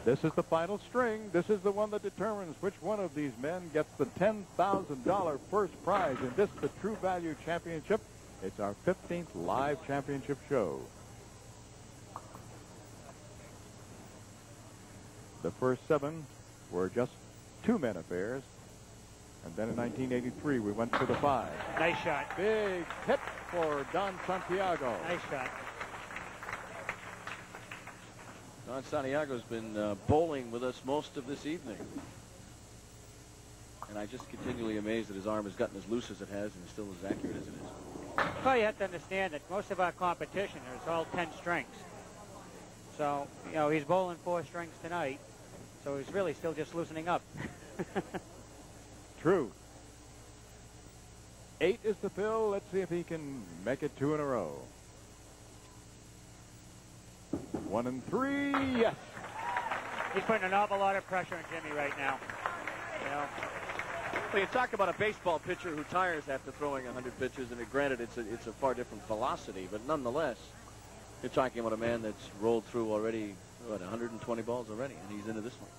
This is the final string. This is the one that determines which one of these men gets the $10,000 first prize in this, the True Value Championship. It's our 15th live championship show. The first 7 were just 2-men affairs. And then in 1983, we went to the 5. Nice shot. Big hit for Don Santiago. Nice shot. Don Santiago's been bowling with us most of this evening. And I just continually amazed that his arm has gotten as loose as it has and still as accurate as it is. Well, you have to understand that most of our competition is all 10 strings. So, you know, he's bowling 4 strings tonight. So he's really still just loosening up. True. 8 is the fill. Let's see if he can make it 2 in a row. 1 and 3. Yes. He's putting an awful lot of pressure on Jimmy right now. You know. Well, you talk about a baseball pitcher who tires after throwing 100 pitches, and granted, it's a far different velocity, but nonetheless, you're talking about a man that's rolled through already, what, 120 balls already, and he's into this one.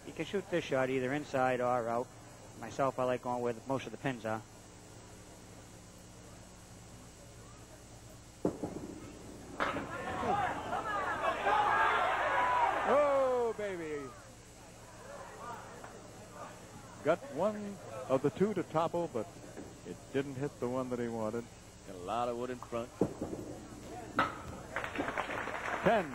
You can shoot this shot either inside or out. Myself, I like going where most of the pins are. Oh, baby. Got one of the 2 to topple, but it didn't hit the one that he wanted. Got a lot of wood in front. 10.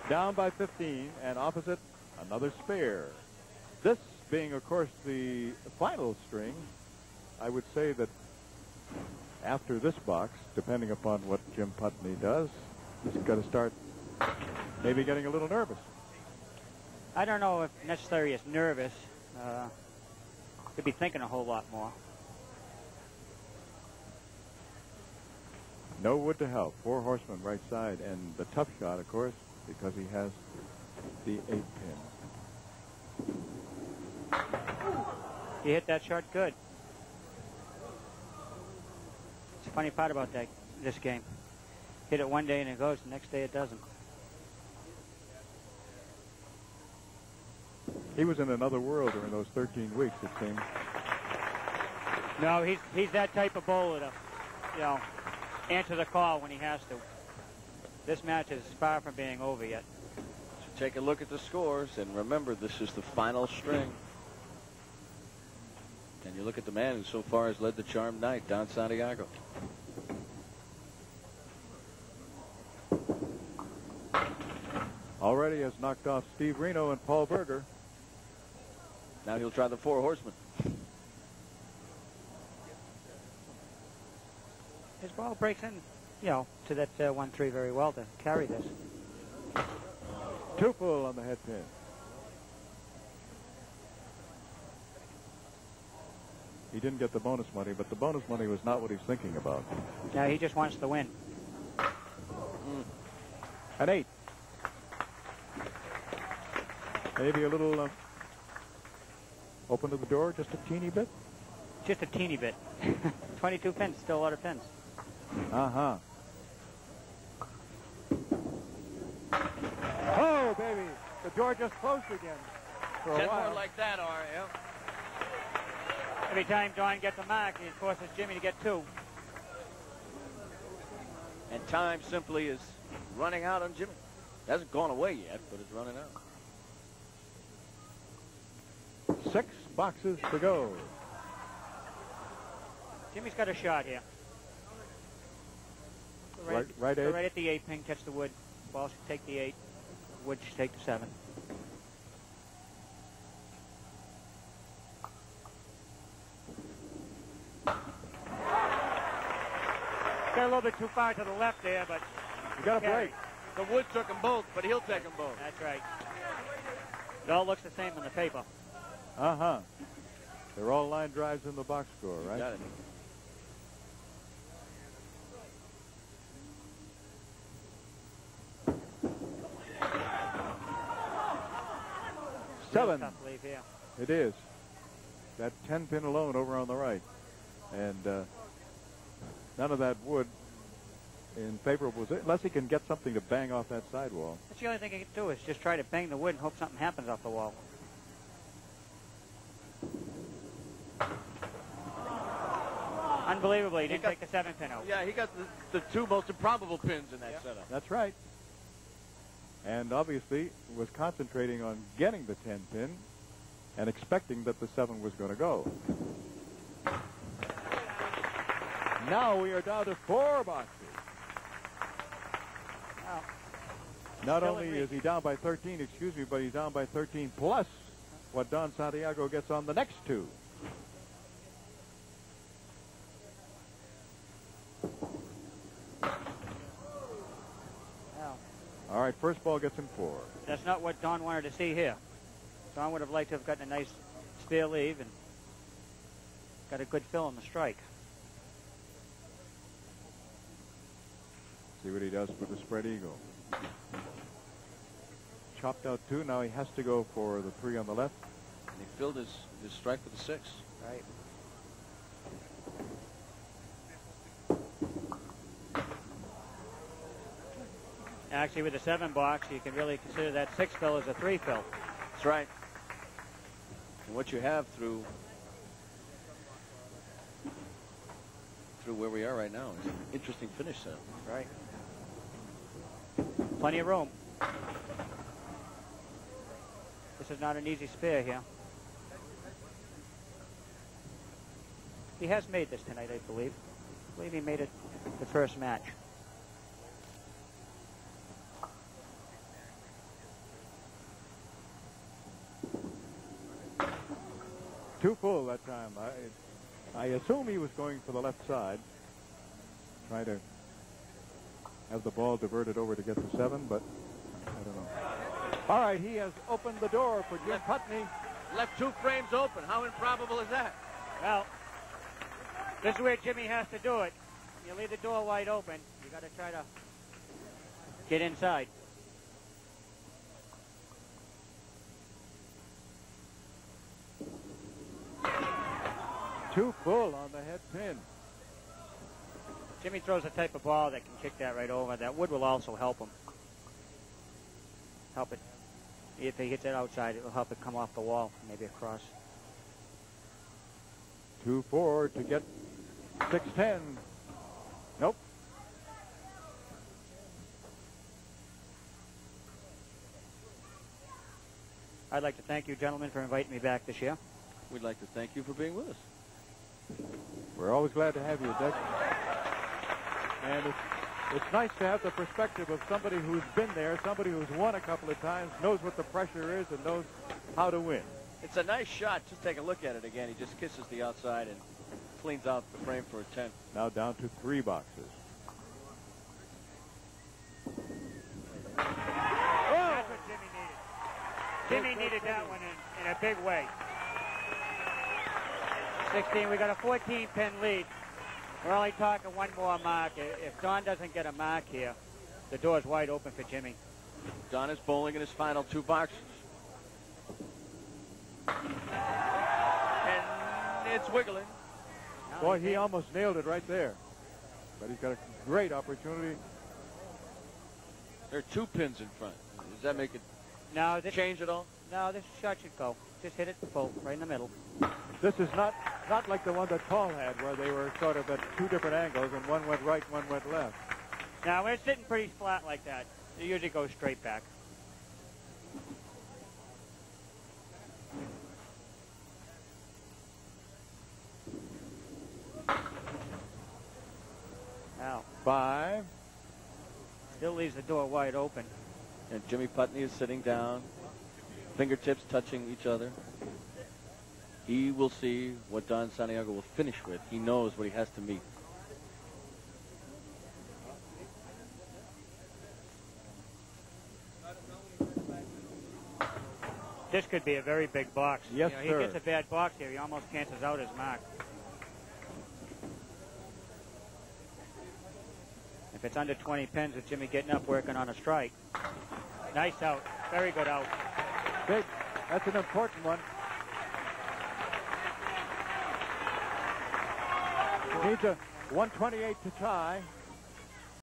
Down by 15, and opposite, another spare. This being, of course, the final string, I would say that after this box, depending upon what Jim Putney does, he's got to start maybe getting a little nervous. I don't know if necessarily is nervous. Could be thinking a whole lot more. No wood to help. 4 horsemen right side, and the tough shot, of course, because he has the 8 pin. He hit that shot good. It's a funny part about this game. Hit it one day and it goes, the next day it doesn't. He was in another world during those 13 weeks, it seemed. No, he's that type of bowler to, you know, answer the call when he has to. This match is far from being over yet. So take a look at the scores, and remember, this is the final string. And you look at the man who so far has led the charmed night, Don Santiago. Already has knocked off Steve Reno and Paul Berger. Now he'll try the 4 horsemen. His ball breaks in, you know, to that 1-3 very well to carry this. 2 full on the head pin. He didn't get the bonus money, but the bonus money was not what he's thinking about. Yeah, he just wants to win. An 8. Maybe a little open to the door, just a teeny bit. Just a teeny bit. 22 pins, still a lot of pins. Uh-huh. Oh, baby. The door just closed again for a 10 while. more like that, yeah. Every time Don gets a mark, he forces Jimmy to get 2. And time simply is running out on Jimmy. It hasn't gone away yet, but it's running out. 6 boxes to go. Jimmy's got a shot here. Right edge. Right at the 8 pin, catch the wood. Ball should take the 8. Wood should take the 7. Got a little bit too far to the left there, but You got a break. The wood took them both, but he'll take them both. That's right. It all looks the same on the paper. Uh-huh. They're all line drives in the box score, right? Got it. 7. Tough leave here. It is. That 10 pin alone over on the right. And none of that wood in favorable, unless he can get something to bang off that sidewall. That's the only thing he can do is just try to bang the wood and hope something happens off the wall. Unbelievably, he didn't take the 7 pin out. Yeah, he got the two most improbable pins in that setup. That's right. And obviously was concentrating on getting the 10 pin and expecting that the 7 was going to go. Now we are down to 4 boxes. Wow. Not Still only in is he down by 13, excuse me, but he's down by 13 plus what Don Santiago gets on the next 2. Wow. All right, first ball gets him 4. That's not what Don wanted to see here. Don would have liked to have gotten a nice spare leave and got a good fill on the strike. See what he does with the spread eagle. Chopped out 2. Now he has to go for the 3 on the left. And he filled his strike with a 6. Right. Actually, with the 7 box, you can really consider that 6 fill as a 3 fill. That's right. And what you have through where we are right now is an interesting finish set. Right. Plenty of room. This is not an easy spare here. He has made this tonight, I believe. I believe he made it the first match. Too full that time. I assume he was going for the left side. Try to have the ball diverted over to get the 7, but I don't know. All right, he has opened the door for Jim Putney. Left 2 frames open. How improbable is that? Well, this is where Jimmy has to do it. You leave the door wide open. You got to try to get inside. Too full on the head pin. Jimmy throws a type of ball that can kick that right over. That wood will also help him. Help it. If he hits it outside, it will help it come off the wall, maybe across. 2-4 to get 6-10. Nope. I'd like to thank you, gentlemen, for inviting me back this year. We'd like to thank you for being with us. We're always glad to have you, Dick. And it's nice to have the perspective of somebody who's been there, somebody who's won a couple of times, knows what the pressure is, and knows how to win. It's a nice shot. Just take a look at it again. He just kisses the outside and cleans out the frame for a 10. Now down to 3 boxes. That's what Jimmy needed. Jimmy needed that one in a big way. 16, we got a 14-pin lead. We're only talking one more mark. If Don doesn't get a mark here, the door's wide open for Jimmy. Don is bowling in his final 2 boxes. And it's wiggling. Boy, he almost nailed it right there. But he's got a great opportunity. There are 2 pins in front. Does that make it No, change at all? No, this shot should go. Just hit it full, right in the middle. This is not like the one that Paul had, where they were sort of at 2 different angles, and one went right, one went left. Now, when it's sitting pretty flat like that, it usually goes straight back. Now, 5. still leaves the door wide open. And Jimmy Putney is sitting down, fingertips touching each other. He will see what Don Santiago will finish with. He knows what he has to meet. This could be a very big box. Yes, He sir. gets a bad box here. He almost cancels out his mark. If it's under 20 pins with Jimmy getting up working on a strike. Nice out. Very good out. Big. That's an important one. Needs a 128 to tie.